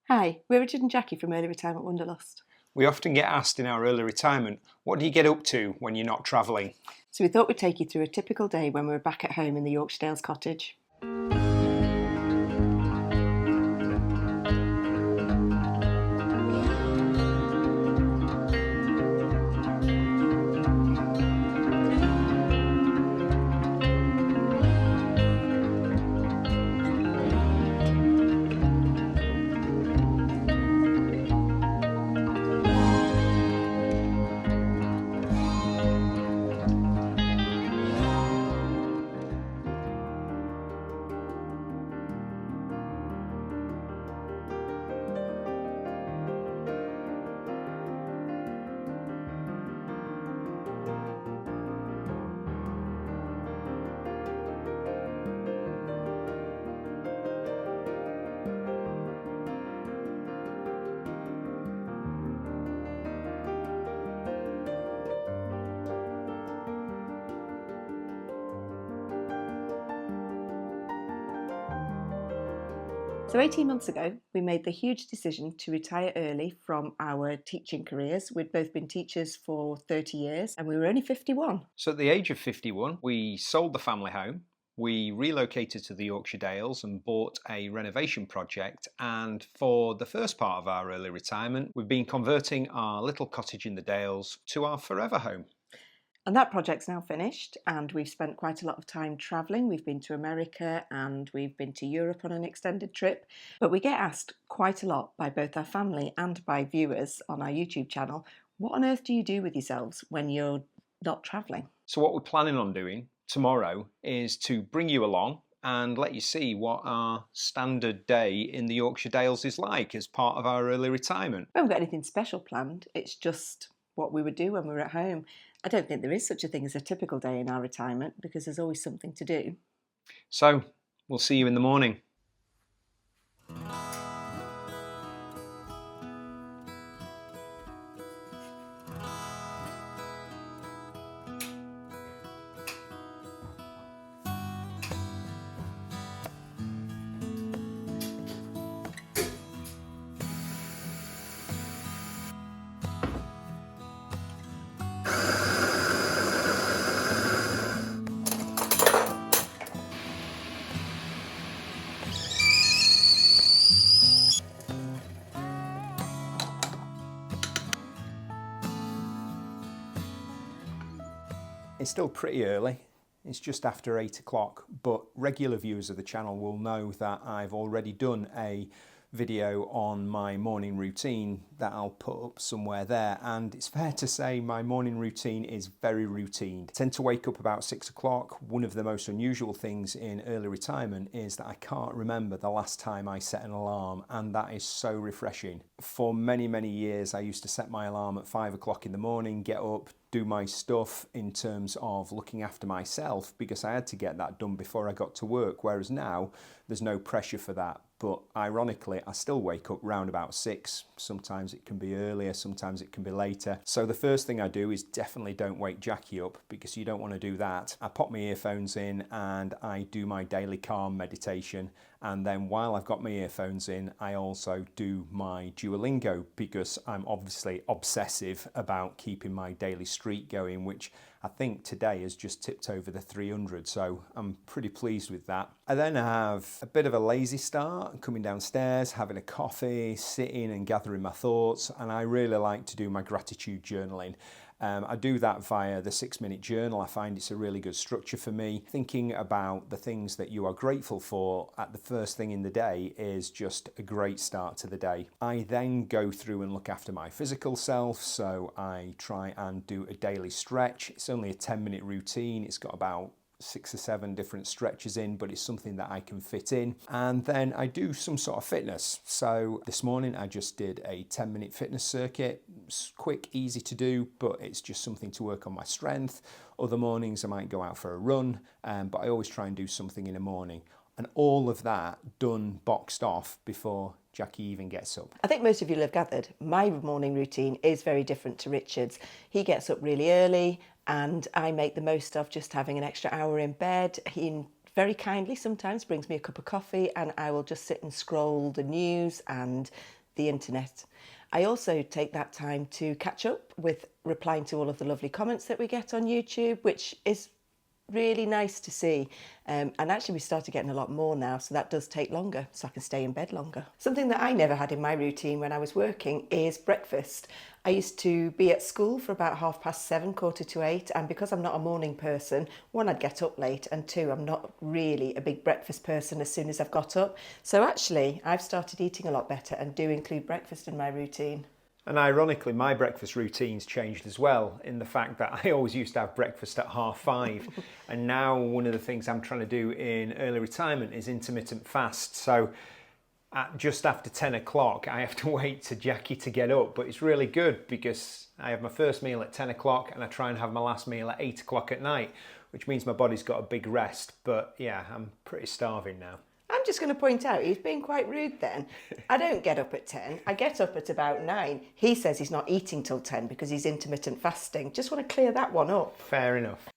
Hi, we're Richard and Jackie from Early Retirement Wanderlust. We often get asked in our early retirement, what do you get up to when you're not travelling? So we thought we'd take you through a typical day when we were back at home in the Yorkshire Dales cottage. So 18 months ago, we made the huge decision to retire early from our teaching careers. We'd both been teachers for 30 years and we were only 51. So at the age of 51, we sold the family home, we relocated to the Yorkshire Dales and bought a renovation project, and for the first part of our early retirement, we've been converting our little cottage in the Dales to our forever home. And that project's now finished, and we've spent quite a lot of time travelling. We've been to America and we've been to Europe on an extended trip. But we get asked quite a lot by both our family and by viewers on our YouTube channel, what on earth do you do with yourselves when you're not travelling? So what we're planning on doing tomorrow is to bring you along and let you see what our standard day in the Yorkshire Dales is like as part of our early retirement. We haven't got anything special planned. It's just what we would do when we were at home. I don't think there is such a thing as a typical day in our retirement because there's always something to do. So we'll see you in the morning. It's still pretty early, it's just after 8 o'clock, but regular viewers of the channel will know that I've already done a video on my morning routine that I'll put up somewhere there, and it's fair to say my morning routine is very routine. I tend to wake up about 6 o'clock. One of the most unusual things in early retirement is that I can't remember the last time I set an alarm, and that is so refreshing. For many years I used to set my alarm at 5 o'clock in the morning, get up, do my stuff in terms of looking after myself because I had to get that done before I got to work, whereas now there's no pressure for that. But ironically, I still wake up round about 6. Sometimes it can be earlier, sometimes it can be later. So the first thing I do is definitely don't wake Jackie up because you don't want to do that. I pop my earphones in and I do my daily calm meditation. And then while I've got my earphones in, I also do my Duolingo because I'm obviously obsessive about keeping my daily streak going, which I think today has just tipped over the 300, so I'm pretty pleased with that. I then have a bit of a lazy start, coming downstairs, having a coffee, sitting and gathering my thoughts, and I really like to do my gratitude journaling. I do that via the 6-minute journal. I find it's a really good structure for me. Thinking about the things that you are grateful for at the first thing in the day is just a great start to the day. I then go through and look after my physical self, so I try and do a daily stretch. It's only a 10-minute routine. It's got about 6 or 7 different stretches in, but it's something that I can fit in. And then I do some sort of fitness. So this morning I just did a 10-minute fitness circuit. It's quick, easy to do, but it's just something to work on my strength. Other mornings I might go out for a run, but I always try and do something in the morning. And all of that done, boxed off before Jackie even gets up. I think most of you will have gathered my morning routine is very different to Richard's. He gets up really early and I make the most of just having an extra hour in bed. In very kindly sometimes brings me a cup of coffee and I will just sit and scroll the news and the internet. I also take that time to catch up with replying to all of the lovely comments that we get on YouTube, which is really nice to see. And actually we started getting a lot more now, so that does take longer, so I can stay in bed longer. Something that I never had in my routine when I was working is breakfast. I used to be at school for about 7:30, 7:45, and because I'm not a morning person, one, I'd get up late, and two, I'm not really a big breakfast person as soon as I've got up. So actually I've started eating a lot better and do include breakfast in my routine. And ironically, my breakfast routine's changed as well, in the fact that I always used to have breakfast at 5:30. And now one of the things I'm trying to do in early retirement is intermittent fast. So at just after 10 o'clock, I have to wait to Jackie to get up. But it's really good because I have my first meal at 10 o'clock and I try and have my last meal at 8 o'clock at night, which means my body's got a big rest. But yeah, I'm pretty starving now. I'm just going to point out, he's being quite rude then. I don't get up at 10, I get up at about 9. He says he's not eating till 10 because he's intermittent fasting. Just want to clear that one up. Fair enough.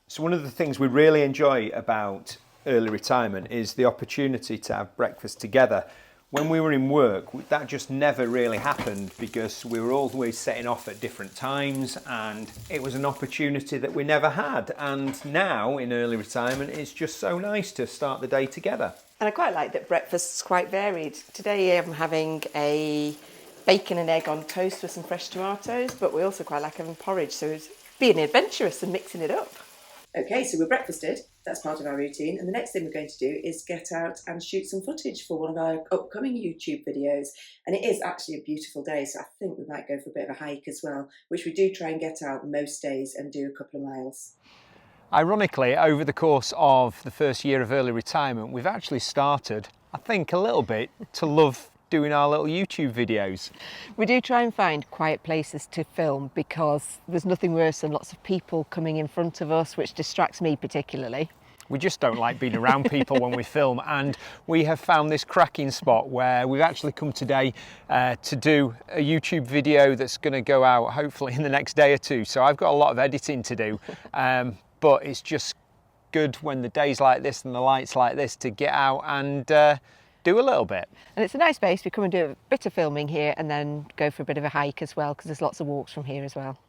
So one of the things we really enjoy about early retirement is the opportunity to have breakfast together. When we were in work, that just never really happened because we were always setting off at different times and it was an opportunity that we never had. And now in early retirement, it's just so nice to start the day together. And I quite like that breakfast's quite varied. Today I'm having a bacon and egg on toast with some fresh tomatoes, but we also quite like having porridge, so it's being adventurous and mixing it up. Okay, so we're breakfasted, that's part of our routine, and the next thing we're going to do is get out and shoot some footage for one of our upcoming YouTube videos. And it is actually a beautiful day, so I think we might go for a bit of a hike as well, which we do try and get out most days and do a couple of miles. Ironically, over the course of the first year of early retirement, we've actually started, I think, a little bit to love doing our little YouTube videos. We do try and find quiet places to film because there's nothing worse than lots of people coming in front of us, which distracts me particularly. We just don't like being around people when we film, and we have found this cracking spot where we've actually come today to do a YouTube video that's going to go out hopefully in the next day or two. So I've got a lot of editing to do, but it's just good when the day's like this and the light's like this to get out and do a little bit. And it's a nice space. We come and do a bit of filming here and then go for a bit of a hike as well, because there's lots of walks from here as well.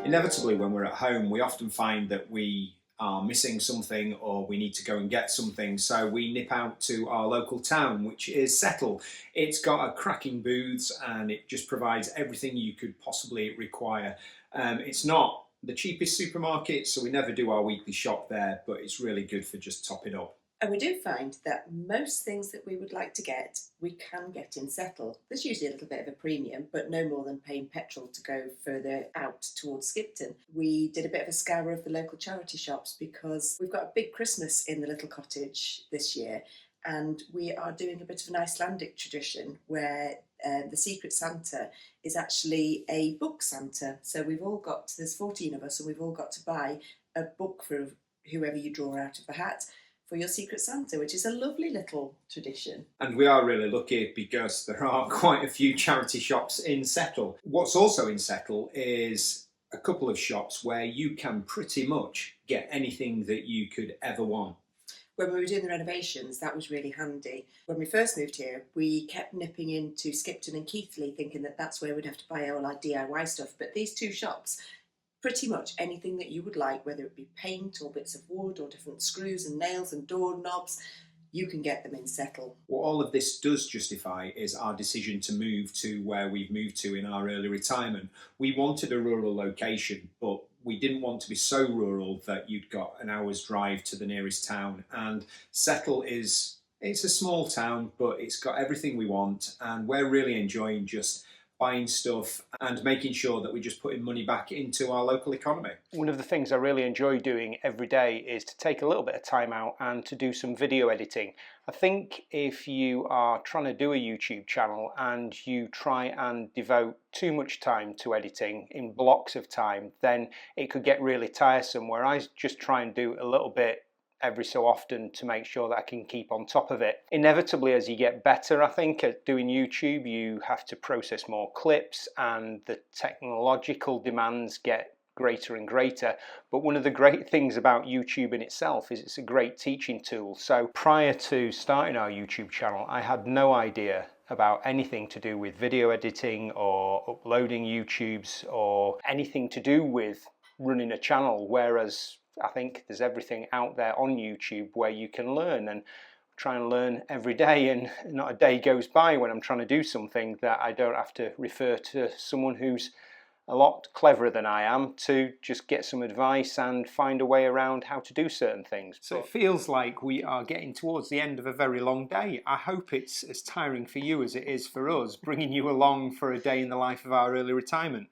Inevitably, when we're at home, we often find that we are missing something or we need to go and get something, so we nip out to our local town, which is Settle. It's got a cracking booths and it just provides everything you could possibly require. It's not the cheapest supermarket, so we never do our weekly shop there, but it's really good for just topping up. And we do find that most things that we would like to get, we can get in Settle. There's usually a little bit of a premium, but no more than paying petrol to go further out towards Skipton. We did a bit of a scour of the local charity shops because we've got a big Christmas in the little cottage this year, and we are doing a bit of an Icelandic tradition where the Secret Santa is actually a book Santa. So there's 14 of us, and we've all got to buy a book for whoever you draw out of the hat for your Secret Santa, which is a lovely little tradition. And we are really lucky because there are quite a few charity shops in Settle. What's also in Settle is a couple of shops where you can pretty much get anything that you could ever want. When we were doing the renovations, that was really handy. When we first moved here, we kept nipping into Skipton and Keighley thinking that that's where we'd have to buy all our DIY stuff. But these two shops, pretty much anything that you would like, whether it be paint or bits of wood or different screws and nails and door knobs, you can get them in Settle. What all of this does justify is our decision to move to where we've moved to in our early retirement. We wanted a rural location, but we didn't want to be so rural that you'd got an hour's drive to the nearest town. And Settle it's a small town, but it's got everything we want, and we're really enjoying just buying stuff and making sure that we're just putting money back into our local economy. One of the things I really enjoy doing every day is to take a little bit of time out and to do some video editing. I think if you are trying to do a YouTube channel and you try and devote too much time to editing in blocks of time, then it could get really tiresome, where I just try and do a little bit every so often to make sure that I can keep on top of it. Inevitably, as you get better, I think, at doing YouTube, you have to process more clips and the technological demands get greater and greater. But one of the great things about YouTube in itself is it's a great teaching tool. So prior to starting our YouTube channel, I had no idea about anything to do with video editing or uploading YouTubes or anything to do with running a channel, whereas I think there's everything out there on YouTube where you can learn, and try and learn every day, and not a day goes by when I'm trying to do something that I don't have to refer to someone who's a lot cleverer than I am to just get some advice and find a way around how to do certain things. So it feels like we are getting towards the end of a very long day. I hope it's as tiring for you as it is for us, bringing you along for a day in the life of our early retirement.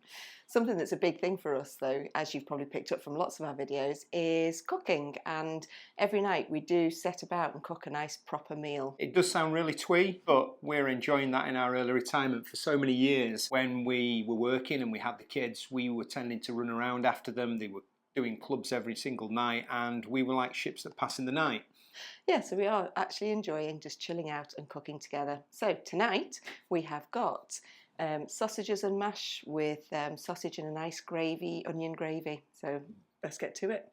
Something that's a big thing for us, though, as you've probably picked up from lots of our videos, is cooking. And every night we do set about and cook a nice proper meal. It does sound really twee, but we're enjoying that in our early retirement. For so many years, when we were working and we had the kids, we were tending to run around after them. They were doing clubs every single night, and we were like ships that pass in the night. Yeah, so we are actually enjoying just chilling out and cooking together. So tonight we have got sausages and mash with sausage and a nice gravy, onion gravy. So let's get to it.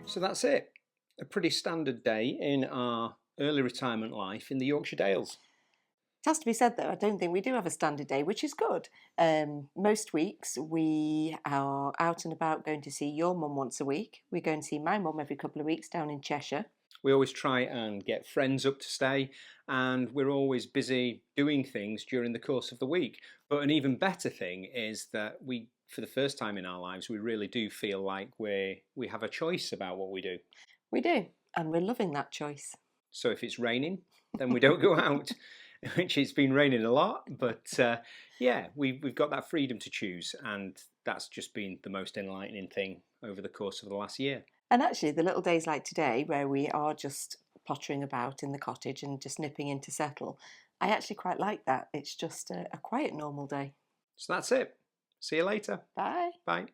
So that's it. A pretty standard day in our early retirement life in the Yorkshire Dales. It has to be said, though, I don't think we do have a standard day, which is good. Most weeks we are out and about going to see your mum once a week. We go and see my mum every couple of weeks down in Cheshire. We always try and get friends up to stay, and we're always busy doing things during the course of the week. But an even better thing is that we, for the first time in our lives, we really do feel like we have a choice about what we do. We do, and we're loving that choice. So if it's raining, then we don't go out, which it's been raining a lot. But yeah, we've got that freedom to choose, and that's just been the most enlightening thing over the course of the last year. And actually, the little days like today, where we are just pottering about in the cottage and just nipping in to settle, I actually quite like that. It's just a quiet, normal day. So that's it. See you later. Bye. Bye.